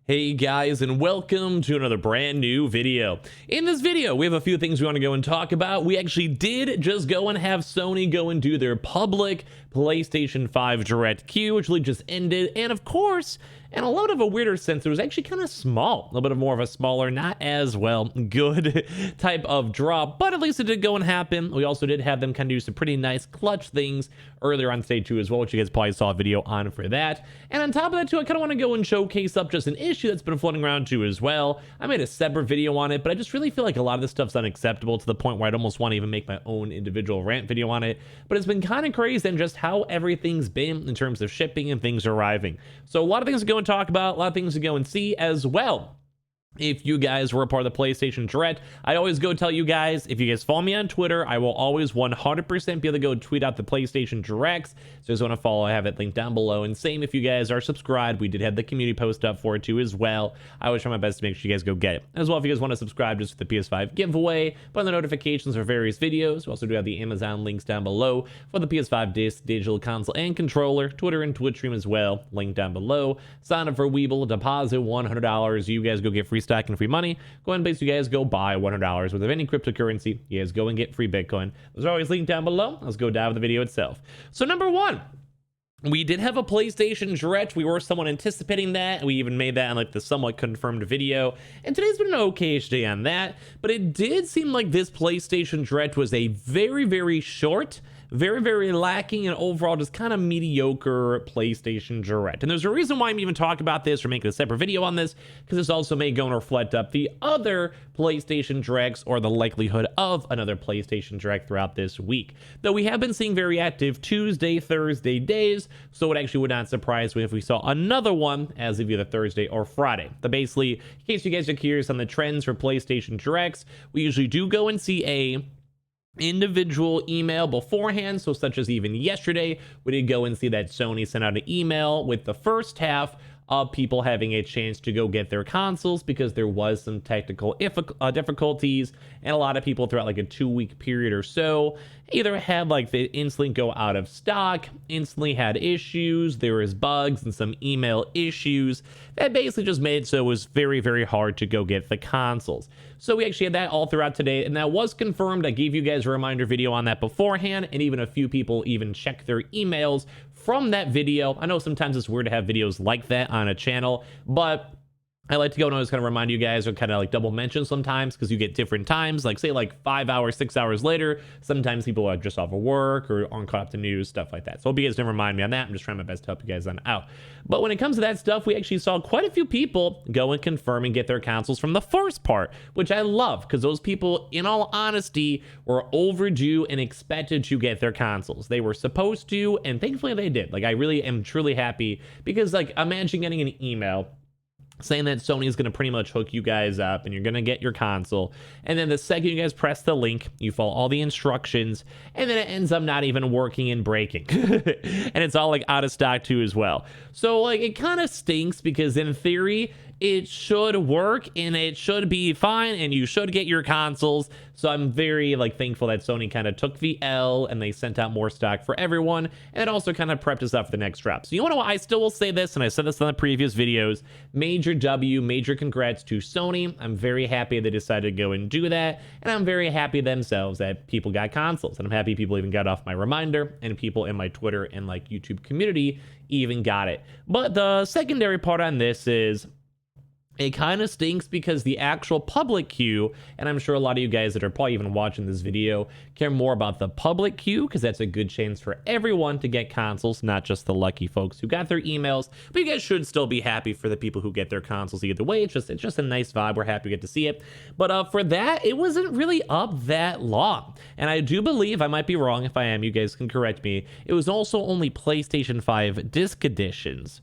Hey guys, and welcome to another brand new video. In this video, we have a few things we want to go and talk about. We actually did just go and have Sony go and do their public PlayStation 5 Direct queue, which really just ended. And of course, in a lot of a weirder sense, it was actually kind of small, a little bit of more of a smaller, not as well good type of drop, but at least it did go and happen. We also did have them kind of do some pretty nice clutch things earlier on stage 2 as well, which you guys probably saw a video on for that. And on top of that too, I kind of want to go and showcase up just an issue that's been floating around too as well. I made a separate video on it, but I just really feel like a lot of this stuff's unacceptable to the point where I'd almost want to even make my own individual rant video on it. But it's been kind of crazy and just how everything's been in terms of shipping and things arriving. So a lot of things to go and talk about, a lot of things to go and see as well. If you guys were a part of the PlayStation Direct, I always go tell you guys, if you guys follow me on Twitter, I will always 100% be able to go tweet out the PlayStation Directs. So if you want to follow, I have it linked down below. And same if you guys are subscribed, we did have the community post up for it too as well. I always try my best to make sure you guys go get it. As well, if you guys want to subscribe just for the PS5 giveaway, put on the notifications for various videos. We also do have the Amazon links down below for the PS5 disc, digital console, and controller, Twitter and Twitch stream as well, link down below. Sign up for Weeble, deposit $100. You guys go get free stock and free money. Go ahead and basically you guys go buy $100 worth of any cryptocurrency. You guys go and get free Bitcoin. Those are always linked down below. Let's go dive into the video itself. So number one, we did have a PlayStation Direct. We were somewhat anticipating that. We even made that in like the somewhat confirmed video. And today's been an okay-ish day on that. But it did seem like this PlayStation Direct was a very short, very lacking, and overall just kind of mediocre PlayStation Direct. And there's a reason why I'm even talking about this or making a separate video on this, because this also may go and reflect up the other PlayStation Directs or the likelihood of another PlayStation Direct throughout this week. Though we have been seeing very active Tuesday, Thursday days, so it actually would not surprise me if we saw another one as of either Thursday or Friday. But basically, in case you guys are curious on the trends for PlayStation Directs, we usually do go and see a individual email beforehand. So such as even yesterday, we did go and see that Sony sent out an email with the first half of people having a chance to go get their consoles because there was some technical difficulties, and a lot of people throughout like a 2-week period or so either had like they instantly go out of stock, instantly had issues, there was bugs and some email issues that basically just made it so it was very hard to go get the consoles. So we actually had that all throughout today, and that was confirmed. I gave you guys a reminder video on that beforehand, and even a few people even checked their emails from that video. I know sometimes it's weird to have videos like that on a channel, but I like to go and always kind of remind you guys or kind of like double mention sometimes because you get different times, like say like 5 hours, 6 hours later. Sometimes people are just off of work or aren't caught up to news, stuff like that. So hope you guys don't remind me on that. I'm just trying my best to help you guys on out. But when it comes to that stuff, we actually saw quite a few people go and confirm and get their consoles from the first part, which I love because those people, in all honesty, were overdue and expected to get their consoles. They were supposed to, and thankfully they did. Like I really am truly happy because like imagine getting an email saying that Sony is going to pretty much hook you guys up and you're going to get your console. And then the second you guys press the link, you follow all the instructions, and then it ends up not even working and breaking. And it's all like out of stock too as well. So like it kind of stinks because in theory, it should work and it should be fine and you should get your consoles. So I'm very like thankful that Sony kind of took the L and they sent out more stock for everyone, and it also kind of prepped us up for the next drop. So you know what, I still will say this, and I said this in the previous videos, major W, major congrats to Sony. I'm very happy they decided to go and do that, and I'm very happy themselves that people got consoles, and I'm happy people even got off my reminder, and people in my Twitter and like YouTube community even got it. But the secondary part on this is it kind of stinks because the actual public queue, and I'm sure a lot of you guys that are probably even watching this video care more about the public queue because that's a good chance for everyone to get consoles, not just the lucky folks who got their emails. But you guys should still be happy for the people who get their consoles either way. It's just a nice vibe. We're happy to get to see it. But for that, it wasn't really up that long. And I do believe, I might be wrong, if I am, you guys can correct me, it was also only PlayStation 5 disc editions.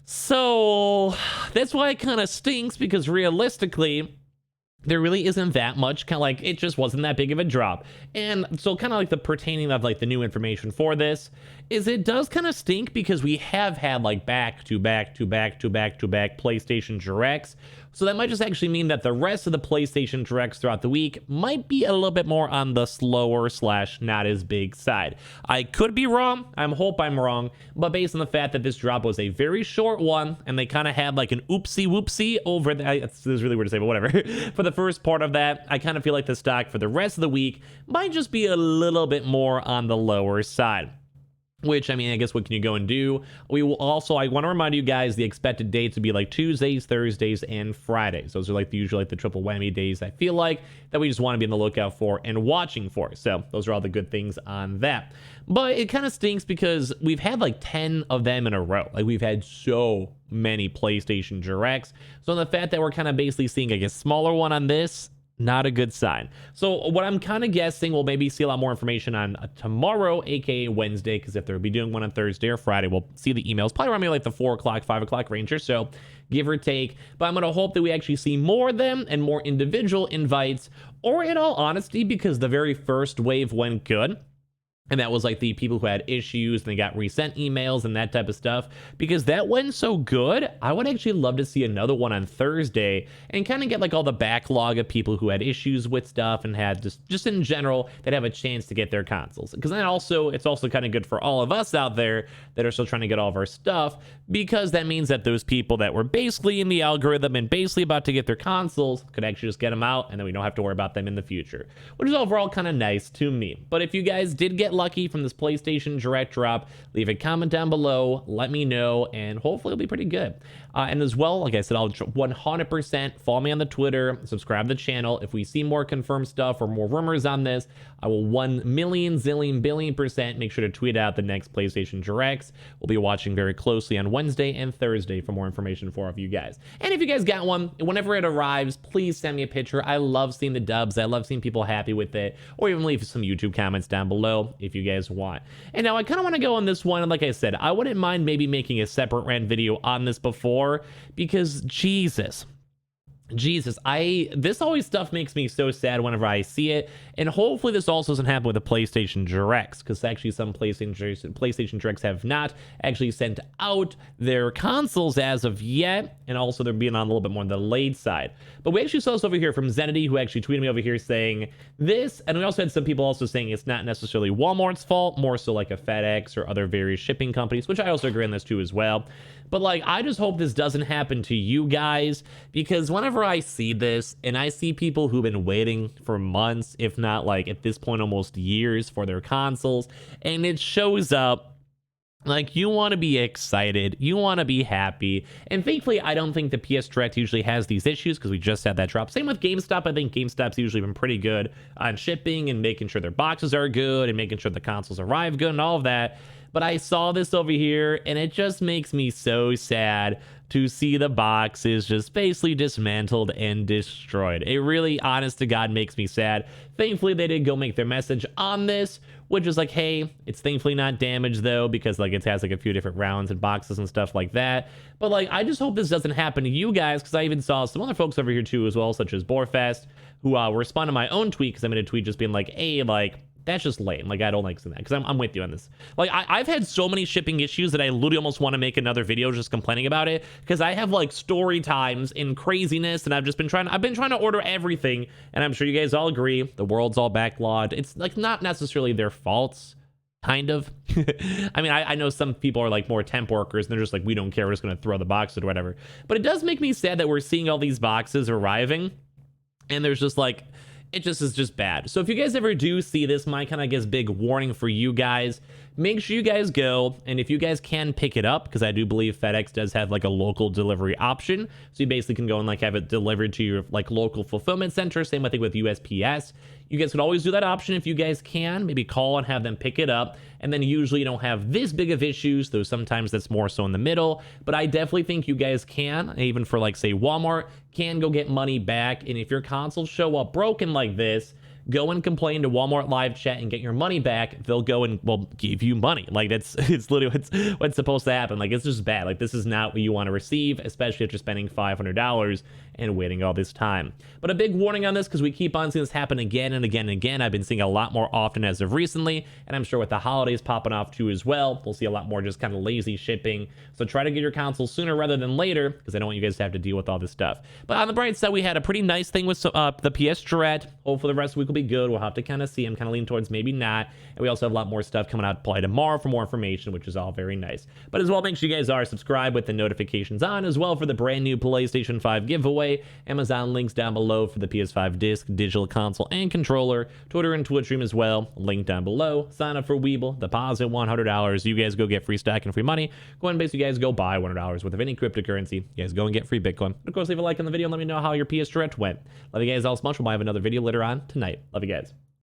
So that's why it kind of stinks, because realistically there really isn't that much, kind of like it just wasn't that big of a drop. And so kind of like the pertaining of like the new information for this is it does kind of stink because we have had like back-to-back PlayStation Directs. So that might just actually mean that the rest of the PlayStation Directs throughout the week might be a little bit more on the slower / not as big side. I could be wrong. I hope I'm wrong. But based on the fact that this drop was a very short one and they kind of had like an oopsie whoopsie over that, this is really weird to say, but whatever. For the first part of that, I kind of feel like the stock for the rest of the week might just be a little bit more on the lower side. Which, I mean, I guess what can you go and do? We will also, I want to remind you guys, the expected dates would be like Tuesdays, Thursdays, and Fridays. Those are like usually like the triple whammy days I feel like that we just want to be on the lookout for and watching for. So those are all the good things on that. But it kind of stinks because we've had like 10 of them in a row. Like we've had so many PlayStation Directs. So the fact that we're kind of basically seeing like a smaller one on this, not a good sign. So what I'm kind of guessing, we'll maybe see a lot more information on tomorrow, aka Wednesday, because if they'll be doing one on Thursday or Friday, we'll see the emails probably around maybe like the 4 o'clock, 5 o'clock range or so, give or take. But I'm going to hope that we actually see more of them and more individual invites, or in all honesty, because the very first wave went good. And that was like the people who had issues and they got resent emails and that type of stuff. Because that went so good, I would actually love to see another one on Thursday and kind of get like all the backlog of people who had issues with stuff and had just in general that have a chance to get their consoles. Because then also, it's also kind of good for all of us out there that are still trying to get all of our stuff, because that means that those people that were basically in the algorithm and basically about to get their consoles could actually just get them out, and then we don't have to worry about them in the future, which is overall kind of nice to me. But if you guys did get lucky from this PlayStation Direct drop, leave a comment down below, let me know, and hopefully it'll be pretty good. And as well, like I said, I'll 100% follow me on the Twitter, subscribe to the channel. If we see more confirmed stuff or more rumors on this, I will 1 million zillion billion % make sure to tweet out the next PlayStation Directs. We'll be watching very closely on Wednesday and Thursday for more information for all of you guys. And if you guys got one, whenever it arrives, please send me a picture. I love seeing the dubs. I love seeing people happy with it, or even leave some YouTube comments down below if you guys want. And now I kind of want to go on this one, and like I said, I wouldn't mind maybe making a separate rant video on this before, because Jesus, this always stuff makes me so sad whenever I see it, and hopefully this also doesn't happen with the PlayStation Directs, because actually some PlayStation Directs have not actually sent out their consoles as of yet, and also they're being on a little bit more on the delayed side. But we actually saw this over here from Zenity, who actually tweeted me over here saying this, and we also had some people also saying it's not necessarily Walmart's fault, more so like a FedEx or other various shipping companies, which I also agree on this too as well. But like, I just hope this doesn't happen to you guys, because whenever I see this and I see people who've been waiting for months, if not like at this point almost years, for their consoles, and it shows up, like, you want to be excited, you want to be happy. And thankfully, I don't think the PS Direct usually has these issues, because we just had that drop. Same with GameStop. I think GameStop's usually been pretty good on shipping and making sure their boxes are good and making sure the consoles arrive good and all of that. But I saw this over here, and it just makes me so sad to see the boxes just basically dismantled and destroyed. It really, honest to God, makes me sad. Thankfully, they did go make their message on this, which is like, hey, it's thankfully not damaged though, because like it has like a few different rounds and boxes and stuff like that. But like, I just hope this doesn't happen to you guys, because I even saw some other folks over here too as well, such as Borefest, who responded to my own tweet, because I made a tweet just being like, hey, like, that's just lame. Like, I don't like seeing that, because I'm with you on this. Like, I've had so many shipping issues that I literally almost want to make another video just complaining about it, because I have like story times and craziness, and I've been trying to order everything, and I'm sure you guys all agree the world's all backlogged. It's like not necessarily their faults, kind of. I mean, I know some people are like more temp workers, and they're just like, we don't care, we're just gonna throw the boxes or whatever. But it does make me sad that we're seeing all these boxes arriving, and there's just like, it just is just bad. So if you guys ever do see this, my kind of, I guess, big warning for you guys, make sure you guys go, and if you guys can pick it up, because I do believe FedEx does have like a local delivery option, so you basically can go and like have it delivered to your like local fulfillment center. Same I think with USPS. You guys could always do that option if you guys can. Maybe call and have them pick it up, and then usually you don't have this big of issues, though sometimes that's more so in the middle. But I definitely think you guys can, even for like say Walmart, can go get money back. And if your consoles show up broken like this, go and complain to Walmart live chat and get your money back, they'll go and, well, give you money. Like, it's literally what's supposed to happen. Like, it's just bad. Like, this is not what you want to receive, especially if you're spending $500 and waiting all this time. But a big warning on this, because we keep on seeing this happen again and again and again. I've been seeing a lot more often as of recently, and I'm sure with the holidays popping off too as well, we'll see a lot more just kind of lazy shipping. So try to get your console sooner rather than later, because I don't want you guys to have to deal with all this stuff. But on the bright side, we had a pretty nice thing with the PS Direct. Hopefully the rest of the week will be good. We'll have to kind of see. I'm kind of leaning towards maybe not. And we also have a lot more stuff coming out probably tomorrow for more information, which is all very nice. But as well, make sure you guys are subscribed with the notifications on as well for the brand new PlayStation 5 giveaway. Amazon links down below for the PS5 disc, digital console, and controller. Twitter and Twitch stream as well. Link down below. Sign up for Weeble. Deposit $100. You guys go get free stock and free money. Go ahead and basically, you guys go buy $100 worth of any cryptocurrency. You guys go and get free Bitcoin. And of course, leave a like on the video and let me know how your PS Direct went. Love you guys all so much. We'll have another video later on tonight. Love you guys.